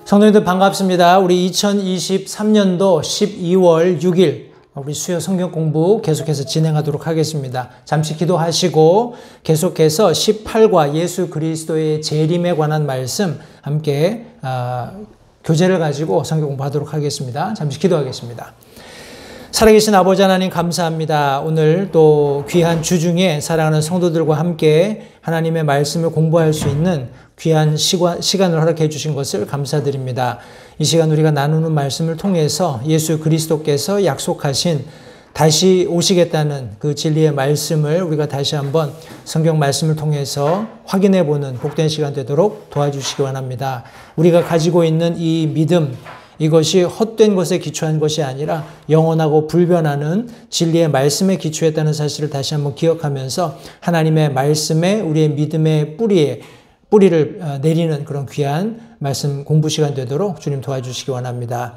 성도님들 반갑습니다. 우리 2023년도 12월 6일 우리 수요 성경 공부 계속해서 진행하도록 하겠습니다. 잠시 기도하시고 계속해서 18과 예수 그리스도의 재림에 관한 말씀 함께 교재를 가지고 성경 공부하도록 하겠습니다. 잠시 기도하겠습니다. 살아계신 아버지 하나님 감사합니다. 오늘 또 귀한 주중에 사랑하는 성도들과 함께 하나님의 말씀을 공부할 수 있는 귀한 시간을 허락해 주신 것을 감사드립니다. 이 시간 우리가 나누는 말씀을 통해서 예수 그리스도께서 약속하신 다시 오시겠다는 그 진리의 말씀을 우리가 다시 한번 성경 말씀을 통해서 확인해 보는 복된 시간 되도록 도와주시기 원합니다. 우리가 가지고 있는 이 믿음, 이것이 헛된 것에 기초한 것이 아니라 영원하고 불변하는 진리의 말씀에 기초했다는 사실을 다시 한번 기억하면서 하나님의 말씀에 우리의 믿음의 뿌리를 내리는 그런 귀한 말씀 공부 시간 되도록 주님 도와주시기 원합니다.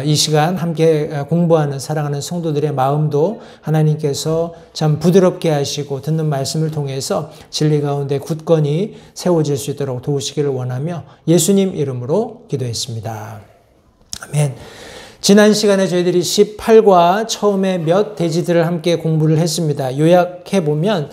이 시간 함께 공부하는 사랑하는 성도들의 마음도 하나님께서 참 부드럽게 하시고 듣는 말씀을 통해서 진리 가운데 굳건히 세워질 수 있도록 도우시기를 원하며 예수님 이름으로 기도했습니다. 아멘. 지난 시간에 저희들이 18과 처음에 몇 대지들을 함께 공부를 했습니다. 요약해보면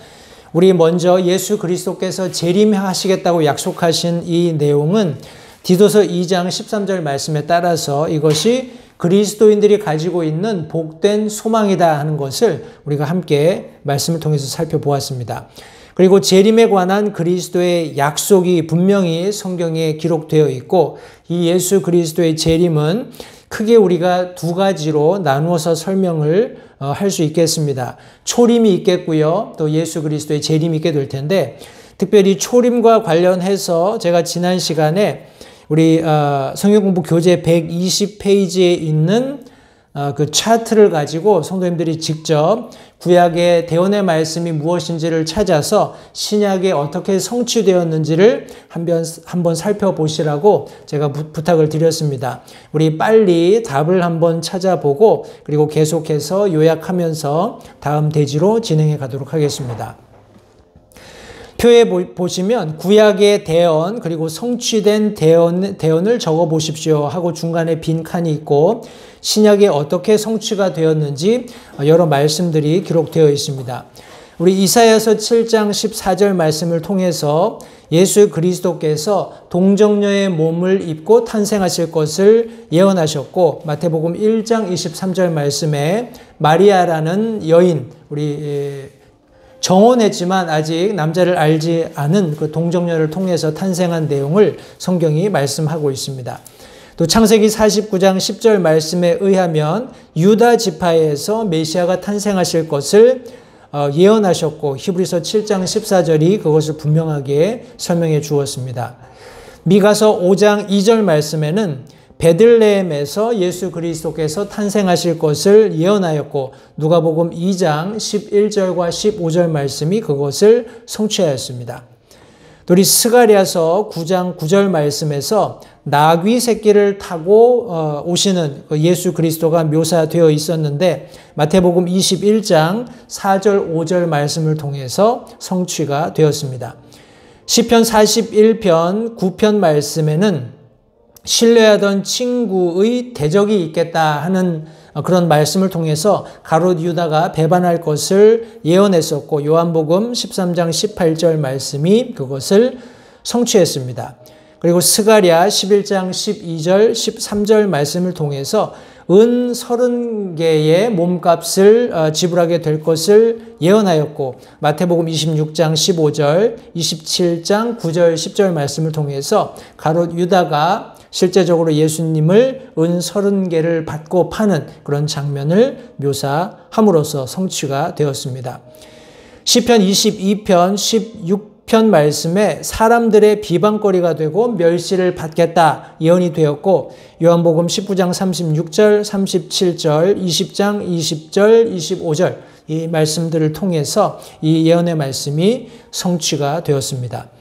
우리 먼저 예수 그리스도께서 재림하시겠다고 약속하신 이 내용은 디도서 2장 13절 말씀에 따라서 이것이 그리스도인들이 가지고 있는 복된 소망이다 하는 것을 우리가 함께 말씀을 통해서 살펴보았습니다. 그리고 재림에 관한 그리스도의 약속이 분명히 성경에 기록되어 있고 이 예수 그리스도의 재림은 크게 우리가 두 가지로 나누어서 설명을 할 수 있겠습니다. 초림이 있겠고요. 또 예수 그리스도의 재림이 있게 될 텐데 특별히 초림과 관련해서 제가 지난 시간에 우리 성경공부 교재 120페이지에 있는 그 차트를 가지고 성도님들이 직접 구약의 대언의 말씀이 무엇인지를 찾아서 신약에 어떻게 성취되었는지를 한번 살펴보시라고 제가 부탁을 드렸습니다. 우리 빨리 답을 한번 찾아보고 그리고 계속해서 요약하면서 다음 대지로 진행해 가도록 하겠습니다. 표에 보시면 구약의 대언 그리고 성취된 대언을 적어 보십시오 하고 중간에 빈 칸이 있고 신약에 어떻게 성취가 되었는지 여러 말씀들이 기록되어 있습니다. 우리 이사야서 7장 14절 말씀을 통해서 예수 그리스도께서 동정녀의 몸을 입고 탄생하실 것을 예언하셨고 마태복음 1장 23절 말씀에 마리아라는 여인 우리 정혼했지만 아직 남자를 알지 않은 그 동정녀를 통해서 탄생한 내용을 성경이 말씀하고 있습니다. 또 창세기 49장 10절 말씀에 의하면 유다 지파에서 메시아가 탄생하실 것을 예언하셨고 히브리서 7장 14절이 그것을 분명하게 설명해 주었습니다. 미가서 5장 2절 말씀에는 베들레헴에서 예수 그리스도께서 탄생하실 것을 예언하였고 누가복음 2장 11절과 15절 말씀이 그것을 성취하였습니다. 또 우리 스가랴서 9장 9절 말씀에서 나귀 새끼를 타고 오시는 예수 그리스도가 묘사되어 있었는데 마태복음 21장 4절 5절 말씀을 통해서 성취가 되었습니다. 시편 41편 9편 말씀에는 신뢰하던 친구의 대적이 있겠다 하는 그런 말씀을 통해서 가롯 유다가 배반할 것을 예언했었고 요한복음 13장 18절 말씀이 그것을 성취했습니다. 그리고 스가랴 11장 12절 13절 말씀을 통해서 은 30개의 몸값을 지불하게 될 것을 예언하였고 마태복음 26장 15절 27장 9절 10절 말씀을 통해서 가롯 유다가 실제적으로 예수님을 은 30개를 받고 파는 그런 장면을 묘사함으로써 성취가 되었습니다. 시편 22편 16편 말씀에 사람들의 비방거리가 되고 멸시를 받겠다 예언이 되었고 요한복음 19장 36절 37절 20장 20절 25절 이 말씀들을 통해서 이 예언의 말씀이 성취가 되었습니다.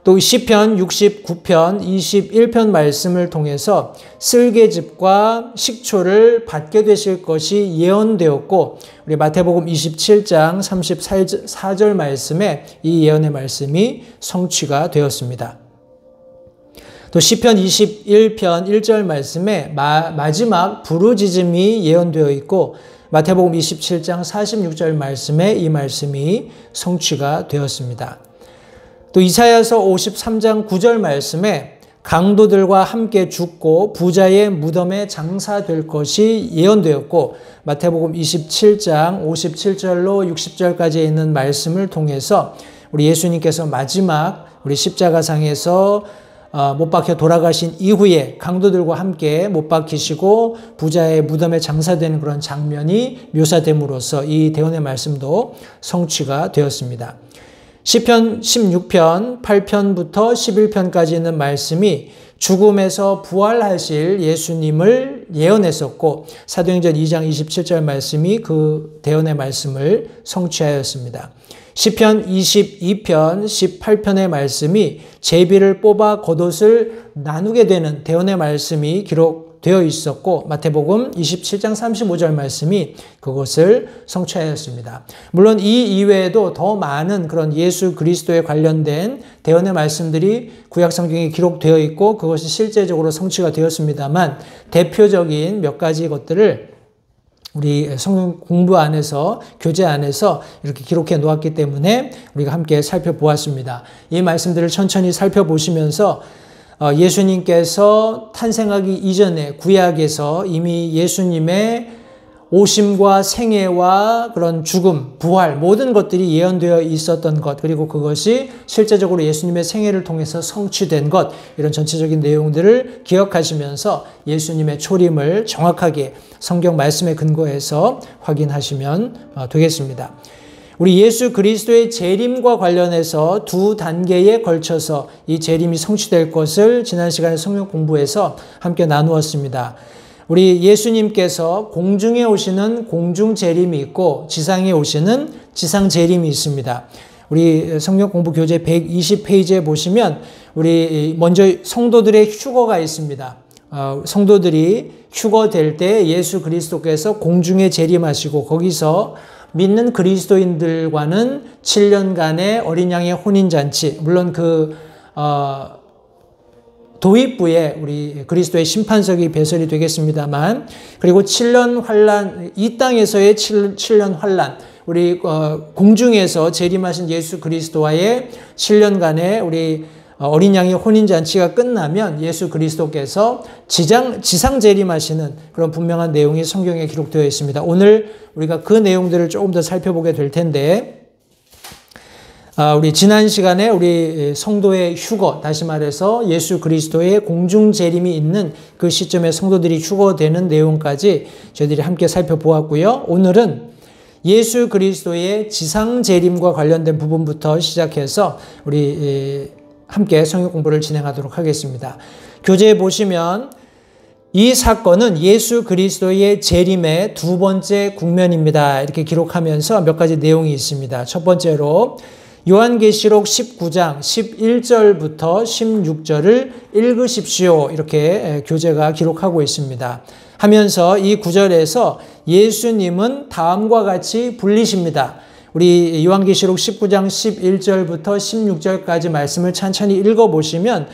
또 시편 69편 21편 말씀을 통해서 쓸개즙과 식초를 받게 되실 것이 예언되었고 우리 마태복음 27장 34절 말씀에 이 예언의 말씀이 성취가 되었습니다. 또 시편 21편 1절 말씀에 마지막 부르짖음이 예언되어 있고 마태복음 27장 46절 말씀에 이 말씀이 성취가 되었습니다. 또 이사야서 53장 9절 말씀에 강도들과 함께 죽고 부자의 무덤에 장사될 것이 예언되었고 마태복음 27장 57절로 60절까지 있는 말씀을 통해서 우리 예수님께서 마지막 우리 십자가상에서 못 박혀 돌아가신 이후에 강도들과 함께 못 박히시고 부자의 무덤에 장사되는 그런 장면이 묘사됨으로써 이 대언의 말씀도 성취가 되었습니다. 시편 16편 8편부터 11편까지 있는 말씀이 죽음에서 부활하실 예수님을 예언했었고 사도행전 2장 27절 말씀이 그 대언의 말씀을 성취하였습니다. 시편 22편 18편의 말씀이 제비를 뽑아 겉옷을 나누게 되는 대언의 말씀이 기록되어 있었고 마태복음 27장 35절 말씀이 그것을 성취하였습니다. 물론 이 이외에도 더 많은 그런 예수 그리스도에 관련된 대언의 말씀들이 구약 성경에 기록되어 있고 그것이 실제적으로 성취가 되었습니다만 대표적인 몇 가지 것들을 우리 성경 공부 안에서 교재 안에서 이렇게 기록해 놓았기 때문에 우리가 함께 살펴보았습니다. 이 말씀들을 천천히 살펴보시면서 예수님께서 탄생하기 이전에 구약에서 이미 예수님의 오심과 생애와 그런 죽음, 부활 모든 것들이 예언되어 있었던 것 그리고 그것이 실제적으로 예수님의 생애를 통해서 성취된 것 이런 전체적인 내용들을 기억하시면서 예수님의 초림을 정확하게 성경 말씀에 근거해서 확인하시면 되겠습니다. 우리 예수 그리스도의 재림과 관련해서 두 단계에 걸쳐서 이 재림이 성취될 것을 지난 시간에 성경 공부에서 함께 나누었습니다. 우리 예수님께서 공중에 오시는 공중 재림이 있고 지상에 오시는 지상 재림이 있습니다. 우리 성경 공부 교재 120페이지에 보시면 우리 먼저 성도들의 휴거가 있습니다. 성도들이 휴거될 때 예수 그리스도께서 공중에 재림하시고 거기서 믿는 그리스도인들과는 7년간의 어린 양의 혼인잔치 물론 도입부에 우리 그리스도의 심판석이 배설이 되겠습니다만 그리고 7년 환란 이 땅에서의 7년 환란 우리 공중에서 재림하신 예수 그리스도와의 7년간의 우리 어린 양의 혼인잔치가 끝나면 예수 그리스도께서 지상 재림하시는 그런 분명한 내용이 성경에 기록되어 있습니다. 오늘 우리가 그 내용들을 조금 더 살펴보게 될 텐데 우리 지난 시간에 우리 성도의 휴거, 다시 말해서 예수 그리스도의 공중 재림이 있는 그 시점에 성도들이 휴거되는 내용까지 저희들이 함께 살펴보았고요. 오늘은 예수 그리스도의 지상 재림과 관련된 부분부터 시작해서 우리 함께 성경 공부를 진행하도록 하겠습니다. 교재에 보시면 이 사건은 예수 그리스도의 재림의 두 번째 국면입니다. 이렇게 기록하면서 몇 가지 내용이 있습니다. 첫 번째로 요한계시록 19장 11절부터 16절을 읽으십시오. 이렇게 교재가 기록하고 있습니다. 하면서 이 구절에서 예수님은 다음과 같이 불리십니다. 우리 요한계시록 19장 11절부터 16절까지 말씀을 천천히 읽어보시면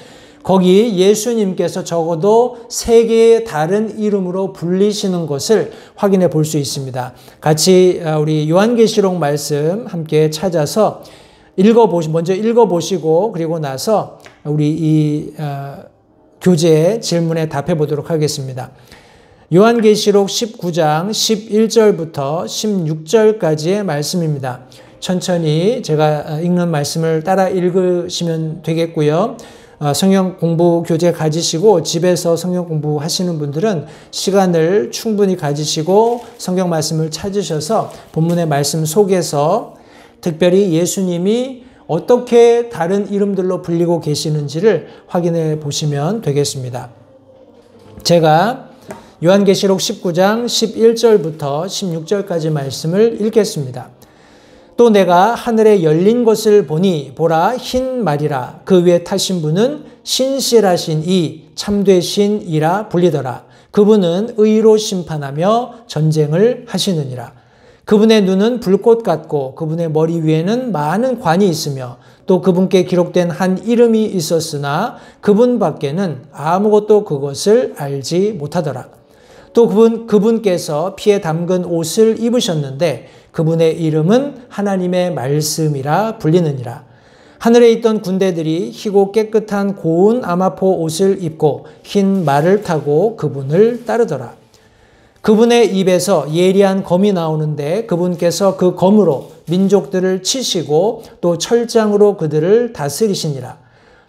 거기 예수님께서 적어도 3개의 다른 이름으로 불리시는 것을 확인해 볼 수 있습니다. 같이 우리 요한계시록 말씀 함께 찾아서 먼저 읽어보시고 그리고 나서 우리 이 교재의 질문에 답해 보도록 하겠습니다. 요한계시록 19장 11절부터 16절까지의 말씀입니다. 천천히 제가 읽는 말씀을 따라 읽으시면 되겠고요. 성경 공부 교재 가지시고 집에서 성경 공부하시는 분들은 시간을 충분히 가지시고 성경 말씀을 찾으셔서 본문의 말씀 속에서 특별히 예수님이 어떻게 다른 이름들로 불리고 계시는지를 확인해 보시면 되겠습니다. 제가 요한계시록 19장 11절부터 16절까지 말씀을 읽겠습니다. 또 내가 하늘에 열린 것을 보니 보라 흰 말이라 그 위에 타신 분은 신실하신 이 참되신 이라 불리더라. 그분은 의로 심판하며 전쟁을 하시느니라. 그분의 눈은 불꽃 같고 그분의 머리 위에는 많은 관이 있으며 또 그분께 기록된 한 이름이 있었으나 그분 밖에는 아무것도 그것을 알지 못하더라. 또 그분께서 피에 담근 옷을 입으셨는데 그분의 이름은 하나님의 말씀이라 불리느니라. 하늘에 있던 군대들이 희고 깨끗한 고운 아마포 옷을 입고 흰 말을 타고 그분을 따르더라. 그분의 입에서 예리한 검이 나오는데 그분께서 그 검으로 민족들을 치시고 또 철장으로 그들을 다스리시니라.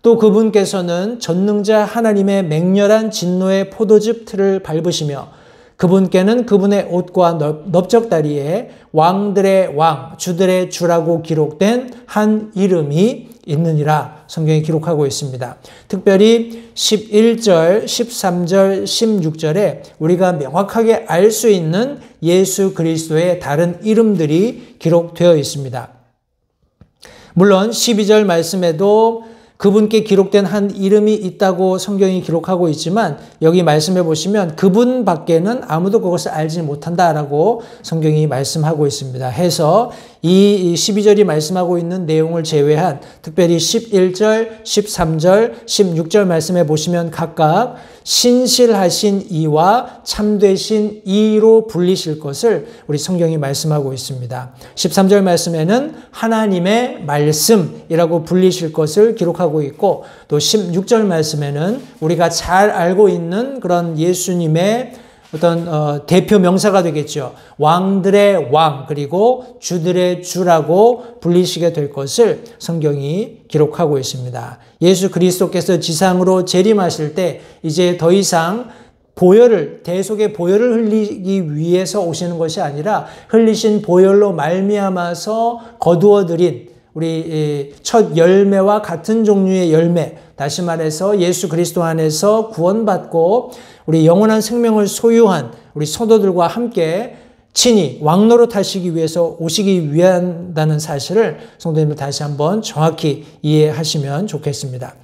또 그분께서는 전능자 하나님의 맹렬한 진노의 포도즙 틀을 밟으시며 그분께는 그분의 옷과 넓적다리에 왕들의 왕, 주들의 주라고 기록된 한 이름이 있느니라 성경이 기록하고 있습니다. 특별히 11절, 13절, 16절에 우리가 명확하게 알 수 있는 예수 그리스도의 다른 이름들이 기록되어 있습니다. 물론 12절 말씀에도 그분께 기록된 한 이름이 있다고 성경이 기록하고 있지만 여기 말씀해 보시면 그분 밖에는 아무도 그것을 알지 못한다라고 성경이 말씀하고 있습니다. 해서 이 12절이 말씀하고 있는 내용을 제외한 특별히 11절, 13절, 16절 말씀해 보시면 각각 신실하신 이와 참되신 이로 불리실 것을 우리 성경이 말씀하고 있습니다. 13절 말씀에는 하나님의 말씀이라고 불리실 것을 기록하고 있고 또 16절 말씀에는 우리가 잘 알고 있는 그런 예수님의 어떤 대표 명사가 되겠죠. 왕들의 왕 그리고 주들의 주라고 불리시게 될 것을 성경이 기록하고 있습니다. 예수 그리스도께서 지상으로 재림하실 때 이제 더 이상 대속의 보혈을 흘리기 위해서 오시는 것이 아니라 흘리신 보혈로 말미암아서 거두어들인 우리 첫 열매와 같은 종류의 열매, 다시 말해서 예수 그리스도 안에서 구원받고 우리 영원한 생명을 소유한 우리 성도들과 함께 친히 왕노릇 하시기 위해서 오시기 위한다는 사실을 성도님들 다시 한번 정확히 이해하시면 좋겠습니다.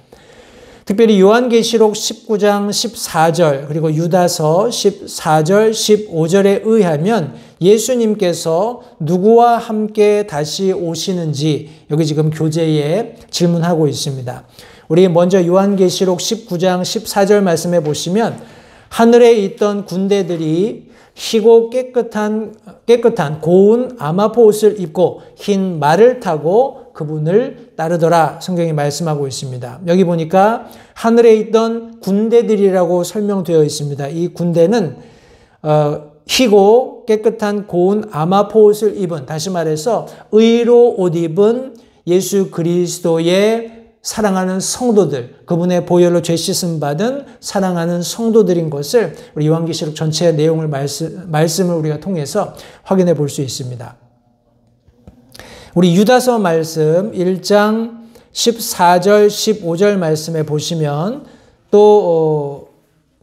특별히 요한계시록 19장 14절 그리고 유다서 14절 15절에 의하면 예수님께서 누구와 함께 다시 오시는지 여기 지금 교재에 질문하고 있습니다. 우리 먼저 요한계시록 19장 14절 말씀해 보시면 하늘에 있던 군대들이 희고 깨끗한 고운 아마포 옷을 입고 흰 말을 타고 그분을 따르더라 성경이 말씀하고 있습니다. 여기 보니까 하늘에 있던 군대들이라고 설명되어 있습니다. 이 군대는 희고 깨끗한 고운 아마포 옷을 입은, 다시 말해서 의로 옷 입은 예수 그리스도의 사랑하는 성도들, 그분의 보혈로 죄 씻음 받은 사랑하는 성도들인 것을 우리 요한계시록 전체의 내용을 말씀을 우리가 통해서 확인해 볼 수 있습니다. 우리 유다서 말씀 1장 14절 15절 말씀에 보시면 또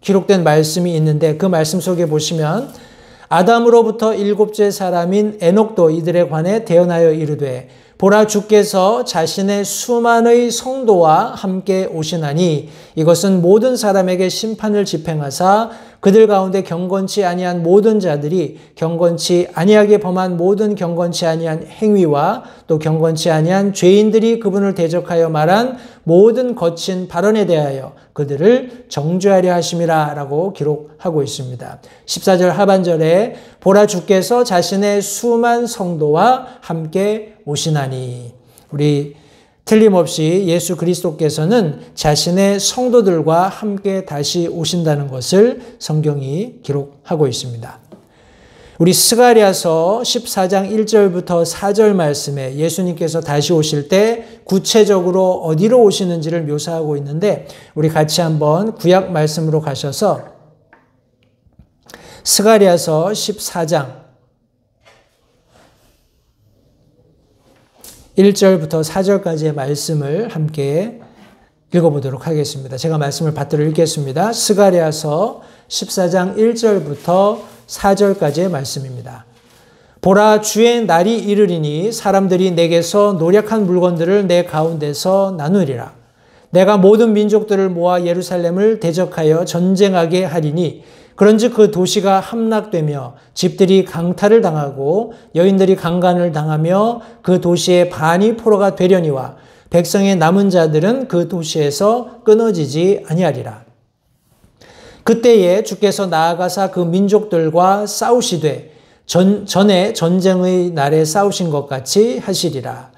기록된 말씀이 있는데 그 말씀 속에 보시면 아담으로부터 일곱째 사람인 에녹도 이들에 관해 대언하여 이르되 보라 주께서 자신의 수만의 성도와 함께 오시나니 이것은 모든 사람에게 심판을 집행하사 그들 가운데 경건치 아니한 모든 자들이 경건치 아니하게 범한 모든 경건치 아니한 행위와 또 경건치 아니한 죄인들이 그분을 대적하여 말한 모든 거친 발언에 대하여 그들을 정죄하려 하심이라 라고 기록하고 있습니다. 14절 하반절에 보라 주께서 자신의 수만 성도와 함께 오시나니, 우리 틀림없이 예수 그리스도께서는 자신의 성도들과 함께 다시 오신다는 것을 성경이 기록하고 있습니다. 우리 스가랴서 14장 1절부터 4절 말씀에 예수님께서 다시 오실 때 구체적으로 어디로 오시는지를 묘사하고 있는데 우리 같이 한번 구약 말씀으로 가셔서 스가랴서 14장 1절부터 4절까지의 말씀을 함께 읽어보도록 하겠습니다. 제가 말씀을 받들어 읽겠습니다. 스가랴서 14장 1절부터 4절까지의 말씀입니다. 보라 주의 날이 이르리니 사람들이 내게서 노력한 물건들을 내 가운데서 나누리라. 내가 모든 민족들을 모아 예루살렘을 대적하여 전쟁하게 하리니 그런즉 그 도시가 함락되며 집들이 강탈을 당하고 여인들이 강간을 당하며 그 도시의 반이 포로가 되려니와 백성의 남은 자들은 그 도시에서 끊어지지 아니하리라. 그때에 주께서 나아가사 그 민족들과 싸우시되 전에 전쟁의 날에 싸우신 것 같이 하시리라.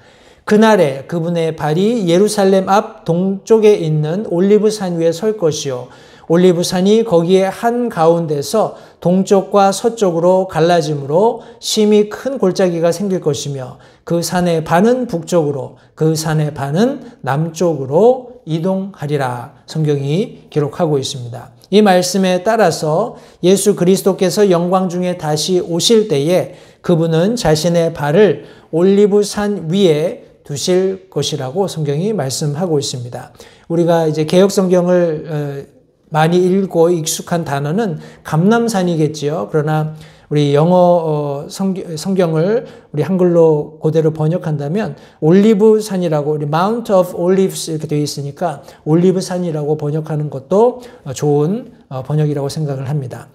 그날에 그분의 발이 예루살렘 앞 동쪽에 있는 올리브산 위에 설 것이요 올리브산이 거기에 한가운데서 동쪽과 서쪽으로 갈라짐으로 심히 큰 골짜기가 생길 것이며 그 산의 반은 북쪽으로 그 산의 반은 남쪽으로 이동하리라. 성경이 기록하고 있습니다. 이 말씀에 따라서 예수 그리스도께서 영광 중에 다시 오실 때에 그분은 자신의 발을 올리브산 위에 두실 것이라고 성경이 말씀하고 있습니다. 우리가 이제 개역 성경을 많이 읽고 익숙한 단어는 감람산이겠지요. 그러나 우리 영어 성경을 우리 한글로 그대로 번역한다면 올리브산이라고 우리 Mount of Olives 이렇게 되어 있으니까 올리브산이라고 번역하는 것도 좋은 번역이라고 생각을 합니다.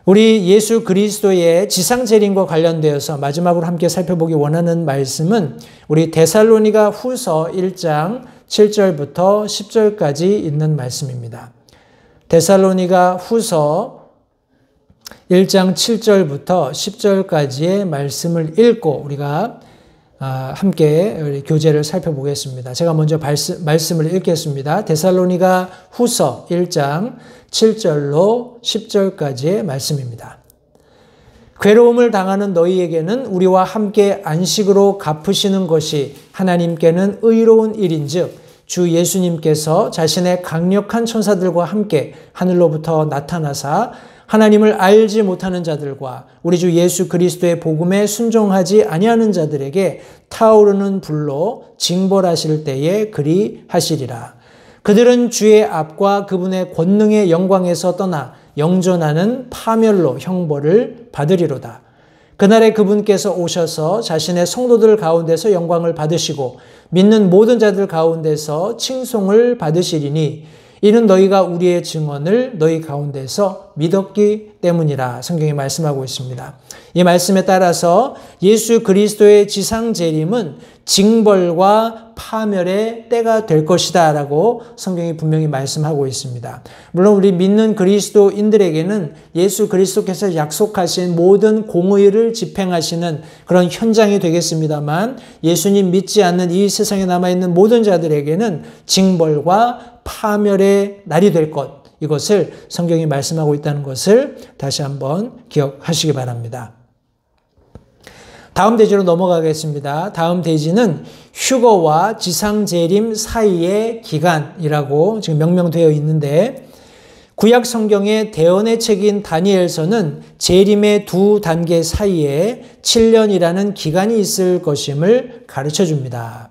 우리 예수 그리스도의 지상 재림과 관련되어서 마지막으로 함께 살펴보기 원하는 말씀은 우리 데살로니가 후서 1장 7절부터 10절까지 있는 말씀입니다. 데살로니가 후서 1장 7절부터 10절까지의 말씀을 읽고 우리가 함께 교재를 살펴보겠습니다. 제가 먼저 말씀을 읽겠습니다. 데살로니가 후서 1장 7절로 10절까지의 말씀입니다. 괴로움을 당하는 너희에게는 우리와 함께 안식으로 갚으시는 것이 하나님께는 의로운 일인즉 주 예수님께서 자신의 강력한 천사들과 함께 하늘로부터 나타나사 하나님을 알지 못하는 자들과 우리 주 예수 그리스도의 복음에 순종하지 아니하는 자들에게 타오르는 불로 징벌하실 때에 그리 하시리라. 그들은 주의 앞과 그분의 권능의 영광에서 떠나 영존하는 파멸로 형벌을 받으리로다. 그날에 그분께서 오셔서 자신의 성도들 가운데서 영광을 받으시고 믿는 모든 자들 가운데서 칭송을 받으시리니 이는 너희가 우리의 증언을 너희 가운데서 믿었기 때문이라. 성경이 말씀하고 있습니다. 이 말씀에 따라서 예수 그리스도의 지상 재림은 징벌과 파멸의 때가 될 것이다 라고 성경이 분명히 말씀하고 있습니다. 물론 우리 믿는 그리스도인들에게는 예수 그리스도께서 약속하신 모든 공의를 집행하시는 그런 현장이 되겠습니다만 예수님 믿지 않는 이 세상에 남아있는 모든 자들에게는 징벌과 파멸의 날이 될 것, 이것을 성경이 말씀하고 있다는 것을 다시 한번 기억하시기 바랍니다. 다음 대지로 넘어가겠습니다. 다음 대지는 휴거와 지상재림 사이의 기간이라고 지금 명명되어 있는데 구약 성경의 대언의 책인 다니엘서는 재림의 두 단계 사이에 7년이라는 기간이 있을 것임을 가르쳐 줍니다.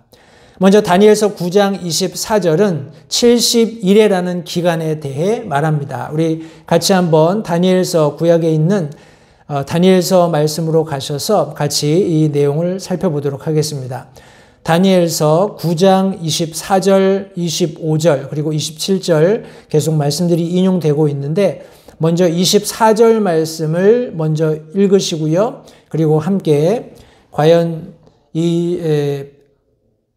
먼저 다니엘서 9장 24절은 70일이라는 기간에 대해 말합니다. 우리 같이 한번 다니엘서 구약에 있는 다니엘서 말씀으로 가셔서 같이 이 내용을 살펴보도록 하겠습니다. 다니엘서 9장 24절, 25절, 그리고 27절 계속 말씀들이 인용되고 있는데 먼저 24절 말씀을 먼저 읽으시고요. 그리고 함께 과연 이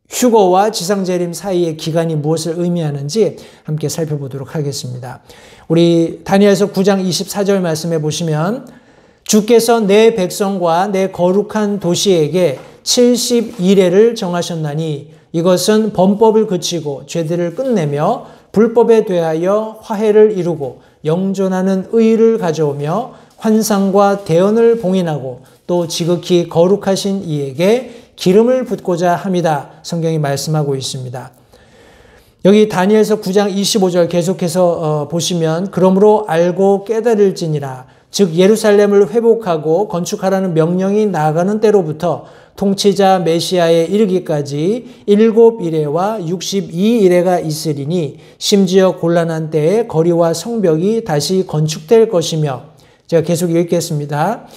휴거와 지상재림 사이의 기간이 무엇을 의미하는지 함께 살펴보도록 하겠습니다. 우리 다니엘서 9장 24절 말씀에 보시면 주께서 내 백성과 내 거룩한 도시에게 70일회를 정하셨나니 이것은 범법을 그치고 죄들을 끝내며 불법에 대하여 화해를 이루고 영존하는 의를 가져오며 환상과 대언을 봉인하고 또 지극히 거룩하신 이에게 기름을 붓고자 함이다. 성경이 말씀하고 있습니다. 여기 다니엘서 9장 25절 계속해서 보시면 그러므로 알고 깨달을지니라. 즉 예루살렘을 회복하고 건축하라는 명령이 나아가는 때로부터 통치자 메시아에 이르기까지 7일회와 62일회가 있으리니 심지어 곤란한 때에 거리와 성벽이 다시 건축될 것이며 제가 계속 읽겠습니다.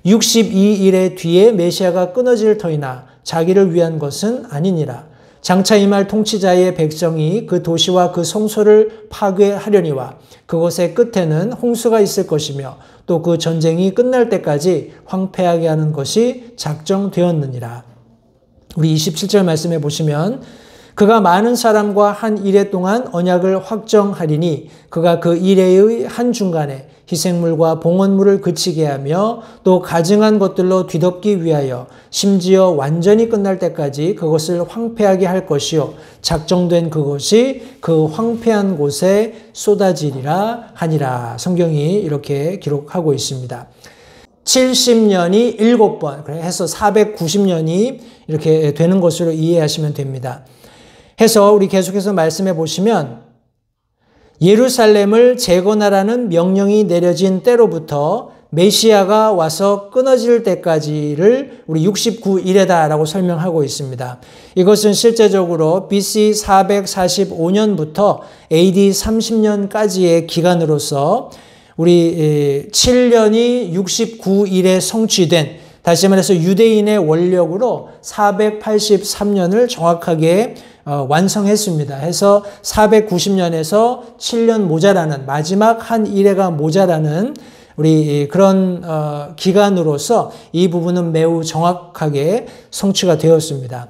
62일의 뒤에 메시아가 끊어질 터이나 자기를 위한 것은 아니니라. 장차 임할 통치자의 백성이 그 도시와 그 성소를 파괴하려니와 그곳의 끝에는 홍수가 있을 것이며 또 그 전쟁이 끝날 때까지 황폐하게 하는 것이 작정되었느니라. 우리 27절 말씀해 보시면 그가 많은 사람과 한 이레 동안 언약을 확정하리니 그가 그 이레의 한중간에 희생물과 봉헌물을 그치게 하며 또 가증한 것들로 뒤덮기 위하여 심지어 완전히 끝날 때까지 그것을 황폐하게 할 것이요 작정된 그것이 그 황폐한 곳에 쏟아지리라 하니라. 성경이 이렇게 기록하고 있습니다. 70년이 7번, 그래 해서 490년이 이렇게 되는 것으로 이해하시면 됩니다. 해서 우리 계속해서 말씀해 보시면 예루살렘을 재건하라는 명령이 내려진 때로부터 메시아가 와서 끊어질 때까지를 우리 69일에다라고 설명하고 있습니다. 이것은 실제적으로 BC 445년부터 AD 30년까지의 기간으로서 우리 7년이 69일에 성취된, 다시 말해서 유대인의 원력으로 483년을 정확하게 완성했습니다. 해서 490년에서 7년 모자라는, 마지막 한 일회가 모자라는 우리 그런 기간으로서 이 부분은 매우 정확하게 성취가 되었습니다.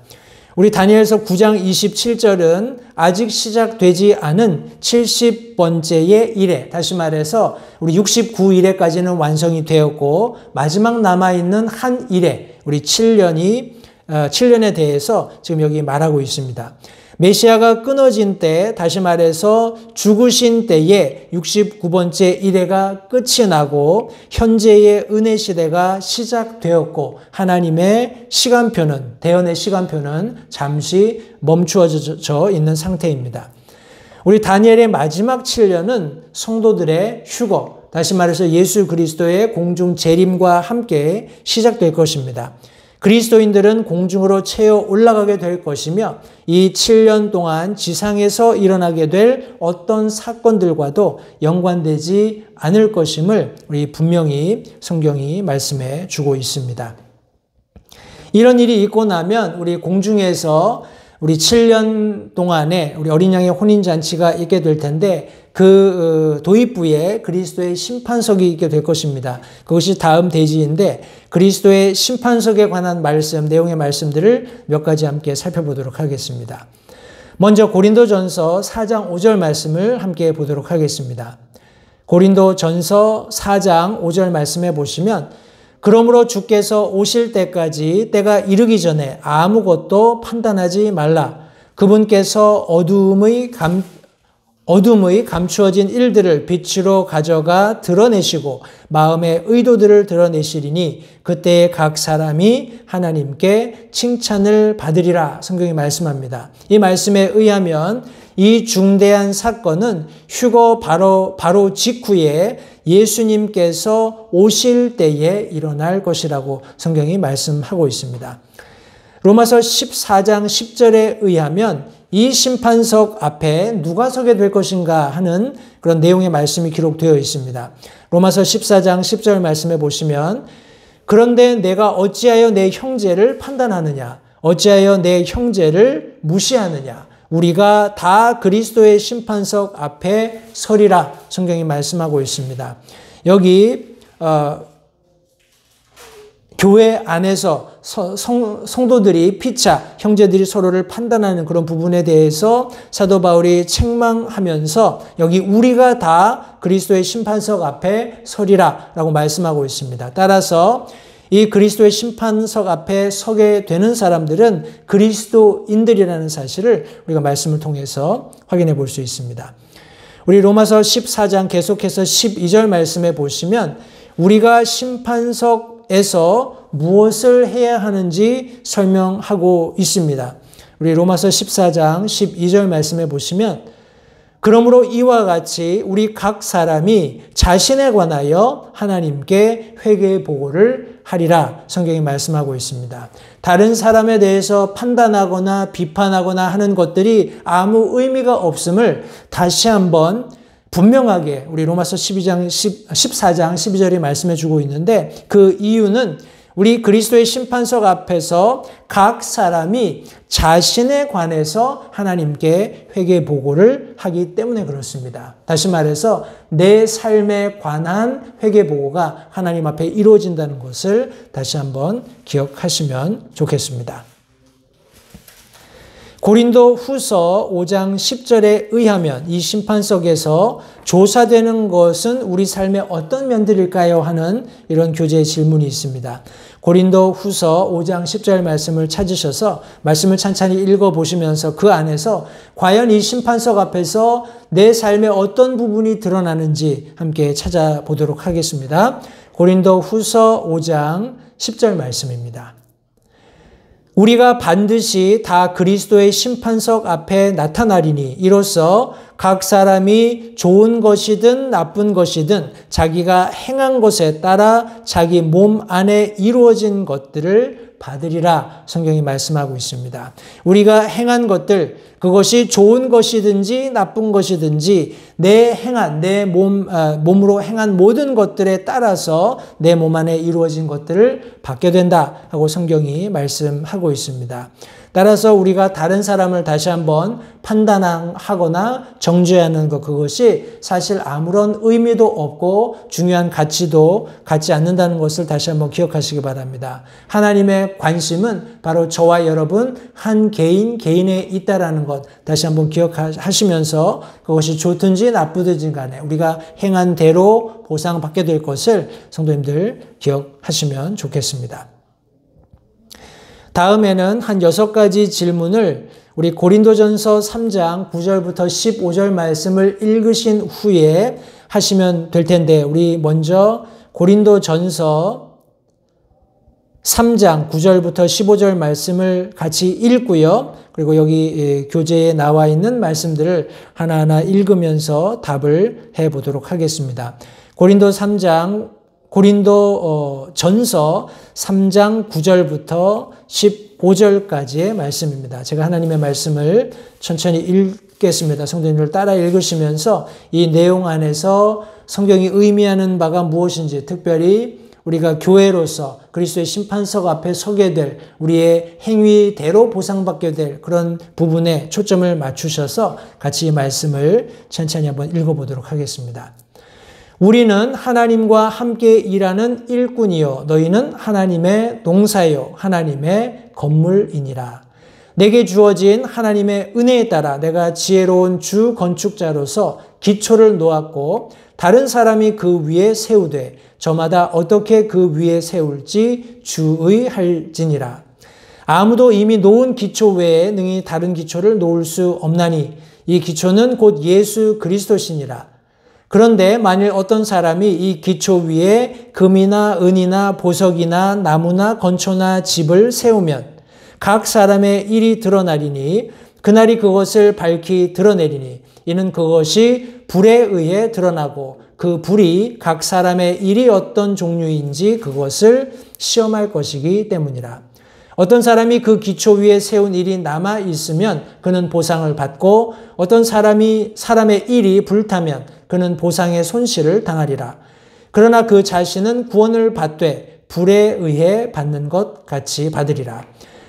우리 다니엘서 9장 27절은 아직 시작되지 않은 70번째의 일회, 다시 말해서 우리 69일에까지는 완성이 되었고 마지막 남아있는 한 일회, 우리 7년에 대해서 지금 여기 말하고 있습니다. 메시아가 끊어진 때, 다시 말해서 죽으신 때에 69번째 일회가 끝이 나고 현재의 은혜 시대가 시작되었고 하나님의 시간표는, 대언의 시간표는 잠시 멈추어져 있는 상태입니다. 우리 다니엘의 마지막 7년은 성도들의 휴거, 다시 말해서 예수 그리스도의 공중 재림과 함께 시작될 것입니다. 그리스도인들은 공중으로 채워 올라가게 될 것이며 이 7년 동안 지상에서 일어나게 될 어떤 사건들과도 연관되지 않을 것임을 우리 분명히 성경이 말씀해 주고 있습니다. 이런 일이 있고 나면 우리 공중에서 우리 7년 동안에 우리 어린 양의 혼인잔치가 있게 될 텐데 그 도입부에 그리스도의 심판석이 있게 될 것입니다. 그것이 다음 대지인데 그리스도의 심판석에 관한 말씀, 내용의 말씀들을 몇 가지 함께 살펴보도록 하겠습니다. 먼저 고린도전서 4장 5절 말씀을 함께 보도록 하겠습니다. 고린도전서 4장 5절 말씀해 보시면 그러므로 주께서 오실 때까지 때가 이르기 전에 아무것도 판단하지 말라. 그분께서 어둠의 감추어진 일들을 빛으로 가져가 드러내시고 마음의 의도들을 드러내시리니 그때에 각 사람이 하나님께 칭찬을 받으리라. 성경이 말씀합니다. 이 말씀에 의하면 이 중대한 사건은 휴거 바로 직후에 예수님께서 오실 때에 일어날 것이라고 성경이 말씀하고 있습니다. 로마서 14장 10절에 의하면 이 심판석 앞에 누가 서게 될 것인가 하는 그런 내용의 말씀이 기록되어 있습니다. 로마서 14장 10절 말씀해 보시면 그런데 내가 어찌하여 내 형제를 판단하느냐? 어찌하여 내 형제를 무시하느냐? 우리가 다 그리스도의 심판석 앞에 서리라. 성경이 말씀하고 있습니다. 여기 교회 안에서 성도들이 피차, 형제들이 서로를 판단하는 그런 부분에 대해서 사도 바울이 책망하면서 여기 우리가 다 그리스도의 심판석 앞에 서리라 라고 말씀하고 있습니다. 따라서 이 그리스도의 심판석 앞에 서게 되는 사람들은 그리스도인들이라는 사실을 우리가 말씀을 통해서 확인해 볼 수 있습니다. 우리 로마서 14장 계속해서 12절 말씀해 보시면 우리가 심판석에서 무엇을 해야 하는지 설명하고 있습니다. 우리 로마서 14장 12절 말씀해 보시면 그러므로 이와 같이 우리 각 사람이 자신에 관하여 하나님께 회개 보고를 하리라. 성경이 말씀하고 있습니다. 다른 사람에 대해서 판단하거나 비판하거나 하는 것들이 아무 의미가 없음을 다시 한번 분명하게 우리 로마서 14장 12절이 말씀해 주고 있는데 그 이유는 우리 그리스도의 심판석 앞에서 각 사람이 자신에 관해서 하나님께 회개 보고를 하기 때문에 그렇습니다. 다시 말해서 내 삶에 관한 회개 보고가 하나님 앞에 이루어진다는 것을 다시 한번 기억하시면 좋겠습니다. 고린도 후서 5장 10절에 의하면 이 심판석에서 조사되는 것은 우리 삶의 어떤 면들일까요? 하는 이런 교재 질문이 있습니다. 고린도 후서 5장 10절 말씀을 찾으셔서 말씀을 찬찬히 읽어보시면서 그 안에서 과연 이 심판석 앞에서 내 삶의 어떤 부분이 드러나는지 함께 찾아보도록 하겠습니다. 고린도 후서 5장 10절 말씀입니다. 우리가 반드시 다 그리스도의 심판석 앞에 나타나리니 이로써 각 사람이 좋은 것이든 나쁜 것이든 자기가 행한 것에 따라 자기 몸 안에 이루어진 것들을 받으리라 성경이 말씀하고 있습니다. 우리가 행한 것들, 그것이 좋은 것이든지 나쁜 것이든지 내 몸으로 행한 모든 것들에 따라서 내 몸 안에 이루어진 것들을 받게 된다 하고 성경이 말씀하고 있습니다. 따라서 우리가 다른 사람을 다시 한번 판단하거나 정죄하는 것, 그것이 사실 아무런 의미도 없고 중요한 가치도 갖지 않는다는 것을 다시 한번 기억하시기 바랍니다. 하나님의 관심은 바로 저와 여러분 한 개인에 있다라는 것 다시 한번 기억하시면서 그것이 좋든지 나쁘든지 간에 우리가 행한 대로 보상받게 될 것을 성도님들 기억하시면 좋겠습니다. 다음에는 한 6가지 질문을 우리 고린도전서 3장 9절부터 15절 말씀을 읽으신 후에 하시면 될 텐데, 우리 먼저 고린도전서 3장 9절부터 15절 말씀을 같이 읽고요. 그리고 여기 교재에 나와 있는 말씀들을 하나하나 읽으면서 답을 해보도록 하겠습니다. 고린도전서 3장 9절부터 15절까지의 말씀입니다. 제가 하나님의 말씀을 천천히 읽겠습니다. 성도님들 따라 읽으시면서 이 내용 안에서 성경이 의미하는 바가 무엇인지, 특별히 우리가 교회로서 그리스도의 심판석 앞에 서게 될 우리의 행위대로 보상받게 될 그런 부분에 초점을 맞추셔서 같이 이 말씀을 천천히 한번 읽어보도록 하겠습니다. 우리는 하나님과 함께 일하는 일꾼이요 너희는 하나님의 농사요 하나님의 건물이니라. 내게 주어진 하나님의 은혜에 따라 내가 지혜로운 주 건축자로서 기초를 놓았고 다른 사람이 그 위에 세우되 저마다 어떻게 그 위에 세울지 주의할지니라. 아무도 이미 놓은 기초 외에 능히 다른 기초를 놓을 수 없나니 이 기초는 곧 예수 그리스도시니라. 그런데 만일 어떤 사람이 이 기초 위에 금이나 은이나 보석이나 나무나 건초나 집을 세우면 각 사람의 일이 드러나리니 그날이 그것을 밝히 드러내리니 이는 그것이 불에 의해 드러나고 그 불이 각 사람의 일이 어떤 종류인지 그것을 시험할 것이기 때문이라. 어떤 사람이 그 기초 위에 세운 일이 남아 있으면 그는 보상을 받고 어떤 사람의 일이 불타면 그는 보상의 손실을 당하리라. 그러나 그 자신은 구원을 받되 불에 의해 받는 것 같이 받으리라.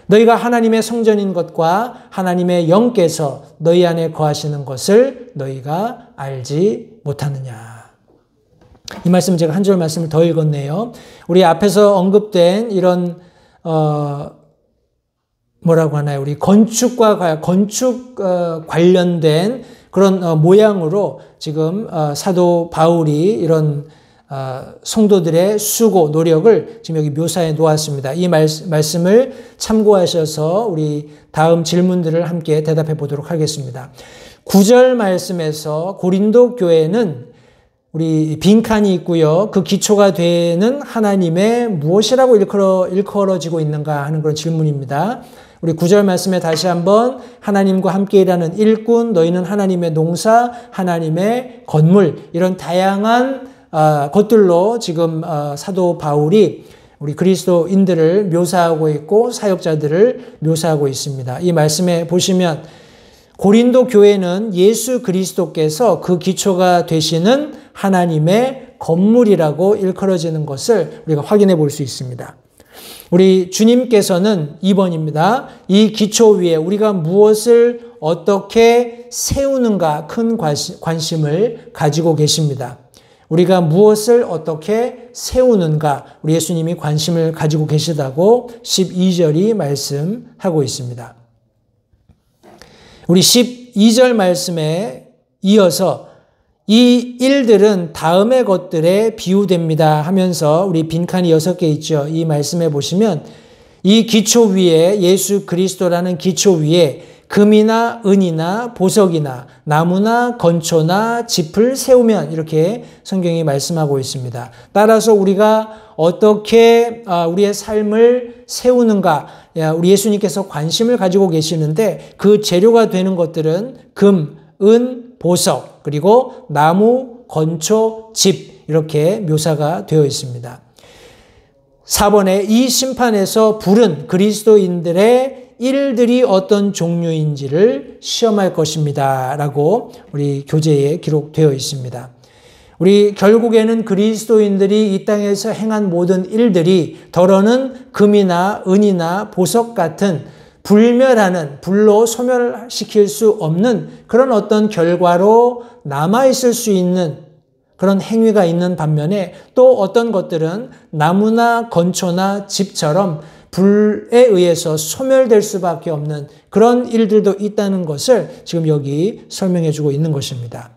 너희가 하나님의 성전인 것과 하나님의 영께서 너희 안에 거하시는 것을 너희가 알지 못하느냐. 이 말씀 제가 한 절 말씀을 더 읽었네요. 우리 앞에서 언급된 이런 뭐라고 하나요? 우리 건축 관련된 그런 모양으로 지금 사도 바울이 이런 성도들의 수고, 노력을 지금 여기 묘사해 놓았습니다. 이 말씀을 참고하셔서 우리 다음 질문들을 함께 대답해 보도록 하겠습니다. 9절 말씀에서 고린도 교회는 우리 빈칸이 있고요. 그 기초가 되는 하나님의 무엇이라고 일컬어지고 있는가 하는 그런 질문입니다. 우리 9절 말씀에 다시 한번 하나님과 함께 일하는 일꾼, 너희는 하나님의 농사, 하나님의 건물, 이런 다양한 것들로 지금 사도 바울이 우리 그리스도인들을 묘사하고 있고 사역자들을 묘사하고 있습니다. 이 말씀에 보시면 고린도 교회는 예수 그리스도께서 그 기초가 되시는 하나님의 건물이라고 일컬어지는 것을 우리가 확인해 볼 수 있습니다. 우리 주님께서는 2번입니다. 이 기초 위에 우리가 무엇을 어떻게 세우는가 큰 관심을 가지고 계십니다. 우리가 무엇을 어떻게 세우는가 우리 예수님이 관심을 가지고 계시다고 12절이 말씀하고 있습니다. 우리 12절 말씀에 이어서 이 일들은 다음의 것들에 비유됩니다 하면서 우리 빈칸이 6개 있죠. 이 말씀에 보시면 이 기초 위에 예수 그리스도라는 기초 위에 금이나 은이나 보석이나 나무나 건초나 짚을 세우면 이렇게 성경이 말씀하고 있습니다. 따라서 우리가 어떻게 우리의 삶을 세우는가 우리 예수님께서 관심을 가지고 계시는데 그 재료가 되는 것들은 금, 은, 보석 그리고 나무, 건초, 짚 이렇게 묘사가 되어 있습니다. 4번에 이 심판에서 불은 그리스도인들의 일들이 어떤 종류인지를 시험할 것입니다. 라고 우리 교재에 기록되어 있습니다. 우리 결국에는 그리스도인들이 이 땅에서 행한 모든 일들이 더러는 금이나 은이나 보석 같은 불멸하는 불로 소멸시킬 수 없는 그런 어떤 결과로 남아있을 수 있는 그런 행위가 있는 반면에 또 어떤 것들은 나무나 건초나 짚처럼 불에 의해서 소멸될 수밖에 없는 그런 일들도 있다는 것을 지금 여기 설명해 주고 있는 것입니다.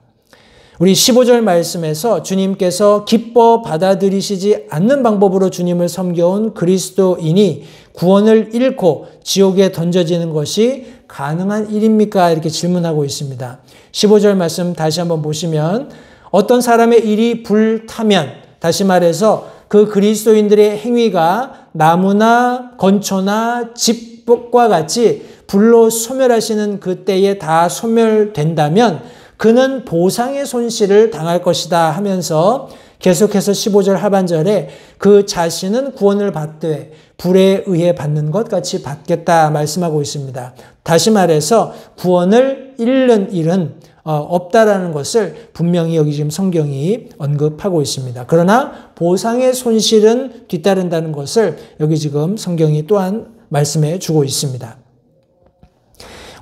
우리 15절 말씀에서 주님께서 기뻐 받아들이시지 않는 방법으로 주님을 섬겨온 그리스도인이 구원을 잃고 지옥에 던져지는 것이 가능한 일입니까? 이렇게 질문하고 있습니다. 15절 말씀 다시 한번 보시면 어떤 사람의 일이 불타면 다시 말해서 그 그리스도인들의 행위가 나무나 건초나 짚과 같이 불로 소멸하시는 그때에 다 소멸된다면 그는 보상의 손실을 당할 것이다 하면서 계속해서 15절 하반절에 그 자신은 구원을 받되 불에 의해 받는 것 같이 받겠다 말씀하고 있습니다. 다시 말해서 구원을 잃는 일은 없다라는 것을 분명히 여기 지금 성경이 언급하고 있습니다. 그러나 보상의 손실은 뒤따른다는 것을 여기 지금 성경이 또한 말씀해 주고 있습니다.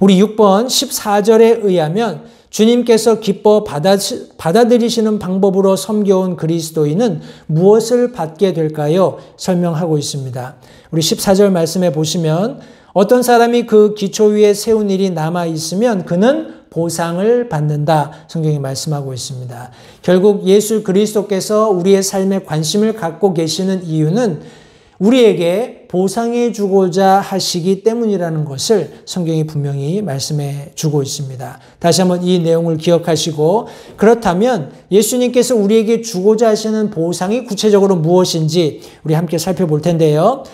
우리 6번 14절에 의하면 주님께서 기뻐 받아들이시는 방법으로 섬겨온 그리스도인은 무엇을 받게 될까요? 설명하고 있습니다. 우리 14절 말씀에 보시면 어떤 사람이 그 기초 위에 세운 일이 남아 있으면 그는 보상을 받는다. 성경이 말씀하고 있습니다. 결국 예수 그리스도께서 우리의 삶에 관심을 갖고 계시는 이유는 우리에게 보상해 주고자 하시기 때문이라는 것을 성경이 분명히 말씀해 주고 있습니다. 다시 한번 이 내용을 기억하시고 그렇다면 예수님께서 우리에게 주고자 하시는 보상이 구체적으로 무엇인지 우리 함께 살펴볼 텐데요.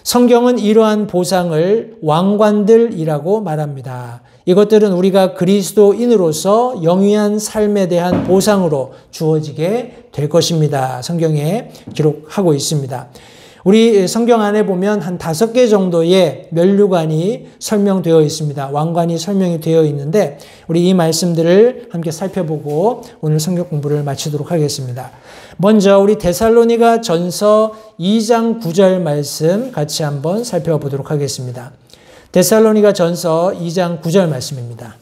성경은 이러한 보상을 왕관들이라고 말합니다. 이것들은 우리가 그리스도인으로서 영위한 삶에 대한 보상으로 주어지게 될 것입니다. 성경에 기록하고 있습니다. 우리 성경 안에 보면 한 5개 정도의 면류관이 설명되어 있습니다. 왕관이 설명이 되어 있는데 우리 이 말씀들을 함께 살펴보고 오늘 성경 공부를 마치도록 하겠습니다. 먼저 우리 데살로니가 전서 2장 9절 말씀 같이 한번 살펴보도록 하겠습니다. 데살로니가 전서 2장 9절 말씀입니다.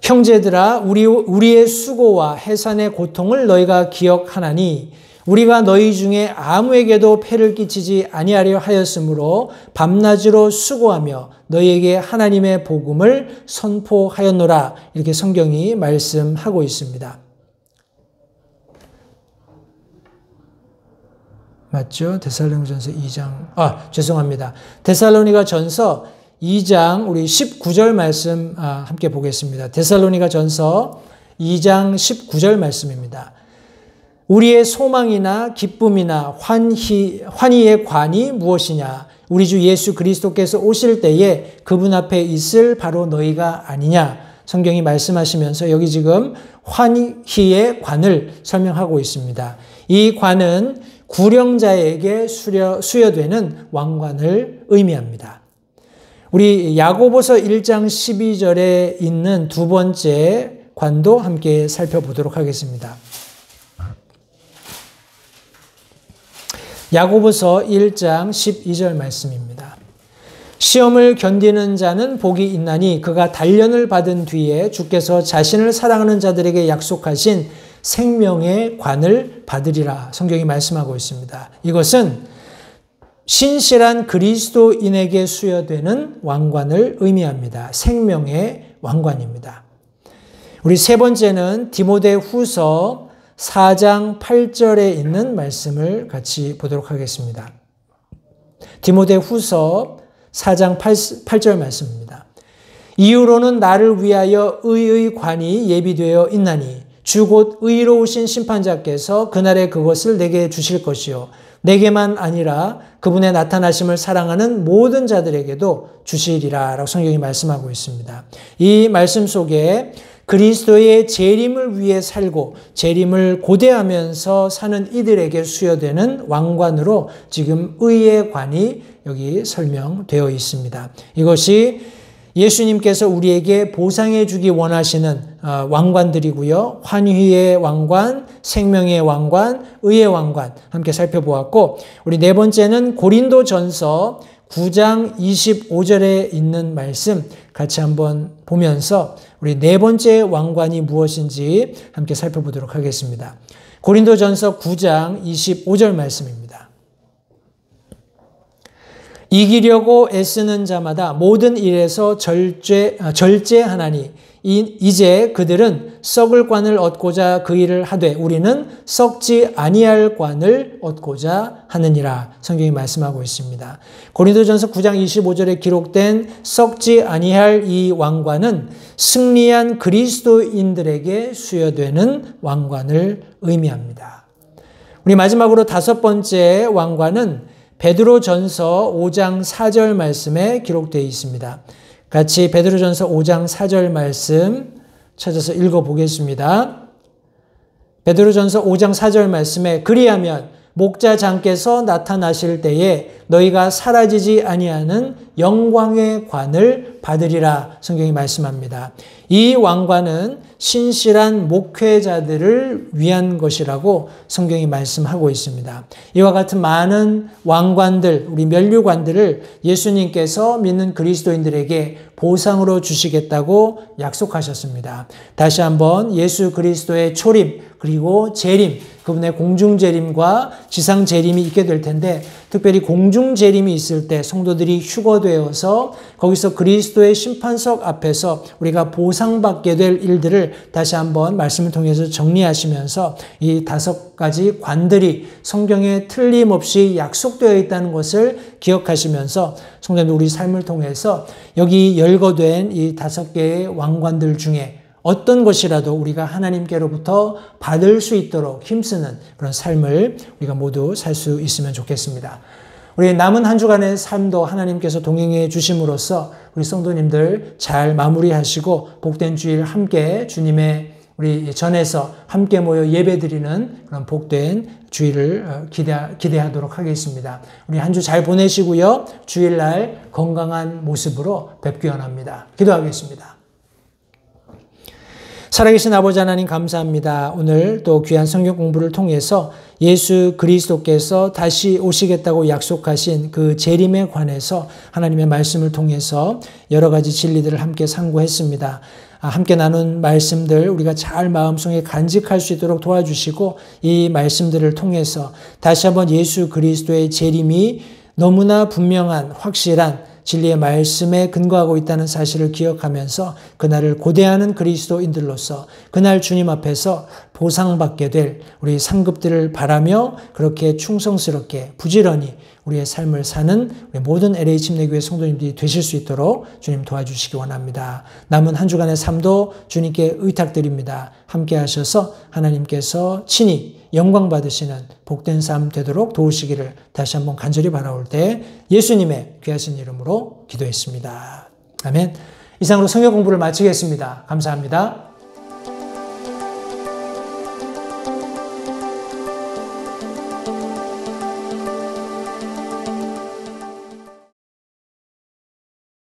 형제들아 우리의 수고와 해산의 고통을 너희가 기억하나니 우리가 너희 중에 아무에게도 폐를 끼치지 아니하려 하였으므로 밤낮으로 수고하며 너희에게 하나님의 복음을 선포하였노라. 이렇게 성경이 말씀하고 있습니다. 맞죠? 데살로니가전서 2장 죄송합니다. 데살로니가전서 2장 우리 19절 말씀 함께 보겠습니다. 데살로니가전서 2장 19절 말씀입니다. 우리의 소망이나 기쁨이나 환희의 관이 무엇이냐? 우리 주 예수 그리스도께서 오실 때에 그분 앞에 있을 바로 너희가 아니냐? 성경이 말씀하시면서 여기 지금 환희의 관을 설명하고 있습니다. 이 관은 구령자에게 수여되는 왕관을 의미합니다. 우리 야고보서 1장 12절에 있는 두 번째 관도 함께 살펴보도록 하겠습니다. 야고보서 1장 12절 말씀입니다. 시험을 견디는 자는 복이 있나니 그가 단련을 받은 뒤에 주께서 자신을 사랑하는 자들에게 약속하신 생명의 관을 받으리라. 성경이 말씀하고 있습니다. 이것은 신실한 그리스도인에게 수여되는 왕관을 의미합니다. 생명의 왕관입니다. 우리 세 번째는 디모데후서 4장 8절에 있는 말씀을 같이 보도록 하겠습니다. 디모데후서 4장 8절 말씀입니다. 이후로는 나를 위하여 의의 관이 예비되어 있나니 주 곧 의로우신 심판자께서 그날에 그것을 내게 주실 것이요 내게만 아니라 그분의 나타나심을 사랑하는 모든 자들에게도 주시리라 라고 성경이 말씀하고 있습니다. 이 말씀 속에 그리스도의 재림을 위해 살고 재림을 고대하면서 사는 이들에게 수여되는 왕관으로 지금 의의 관이 여기 설명되어 있습니다. 이것이 예수님께서 우리에게 보상해 주기 원하시는 왕관들이고요. 환희의 왕관, 생명의 왕관, 의의 왕관 함께 살펴보았고, 우리 네 번째는 고린도전서 9장 25절에 있는 말씀 같이 한번 보면서 우리 네 번째 왕관이 무엇인지 함께 살펴보도록 하겠습니다. 고린도전서 9장 25절 말씀입니다. 이기려고 애쓰는 자마다 모든 일에서 절제하나니 이제 그들은 썩을 관을 얻고자 그 일을 하되 우리는 썩지 아니할 관을 얻고자 하느니라. 성경이 말씀하고 있습니다. 고린도전서 9장 25절에 기록된 썩지 아니할 이 왕관은 승리한 그리스도인들에게 수여되는 왕관을 의미합니다. 우리 마지막으로 다섯 번째 왕관은 베드로전서 5장 4절 말씀에 기록되어 있습니다. 같이 베드로전서 5장 4절 말씀 찾아서 읽어보겠습니다. 베드로전서 5장 4절 말씀에 그리하면 목자장께서 나타나실 때에 너희가 사라지지 아니하는 영광의 관을 받으리라. 성경이 말씀합니다. 이 왕관은 신실한 목회자들을 위한 것이라고 성경이 말씀하고 있습니다. 이와 같은 많은 왕관들, 우리 면류관들을 예수님께서 믿는 그리스도인들에게 보상으로 주시겠다고 약속하셨습니다. 다시 한번 예수 그리스도의 초림 그리고 재림, 그분의 공중재림과 지상재림이 있게 될 텐데, 특별히 공중재림이 있을 때 성도들이 휴거되어서 거기서 그리스도의 심판석 앞에서 우리가 보상받게 될 일들을 다시 한번 말씀을 통해서 정리하시면서 이 다섯 가지 관들이 성경에 틀림없이 약속되어 있다는 것을 기억하시면서 성도님들 우리 삶을 통해서 여기 열거된 이 다섯 개의 왕관들 중에 어떤 것이라도 우리가 하나님께로부터 받을 수 있도록 힘쓰는 그런 삶을 우리가 모두 살 수 있으면 좋겠습니다. 우리 남은 한 주간의 삶도 하나님께서 동행해 주심으로써 우리 성도님들 잘 마무리하시고 복된 주일 함께 주님의 우리 전에서 함께 모여 예배드리는 그런 복된 주일을 기대하도록 하겠습니다. 우리 한 주 잘 보내시고요. 주일날 건강한 모습으로 뵙기 원합니다. 기도하겠습니다. 살아계신 아버지 하나님 감사합니다. 오늘 또 귀한 성경 공부를 통해서 예수 그리스도께서 다시 오시겠다고 약속하신 그 재림에 관해서 하나님의 말씀을 통해서 여러 가지 진리들을 함께 상고했습니다. 함께 나눈 말씀들 우리가 잘 마음속에 간직할 수 있도록 도와주시고 이 말씀들을 통해서 다시 한번 예수 그리스도의 재림이 너무나 분명한 확실한 진리의 말씀에 근거하고 있다는 사실을 기억하면서 그날을 고대하는 그리스도인들로서 그날 주님 앞에서 보상받게 될 우리 상급들을 바라며 그렇게 충성스럽게 부지런히 우리의 삶을 사는 우리 모든 LA 침례교회 성도님들이 되실 수 있도록 주님 도와주시기 원합니다. 남은 한 주간의 삶도 주님께 의탁드립니다. 함께 하셔서 하나님께서 친히 영광 받으시는 복된 삶 되도록 도우시기를 다시 한번 간절히 바라올 때 예수님의 귀하신 이름으로 기도했습니다. 아멘. 이상으로 성경 공부를 마치겠습니다. 감사합니다.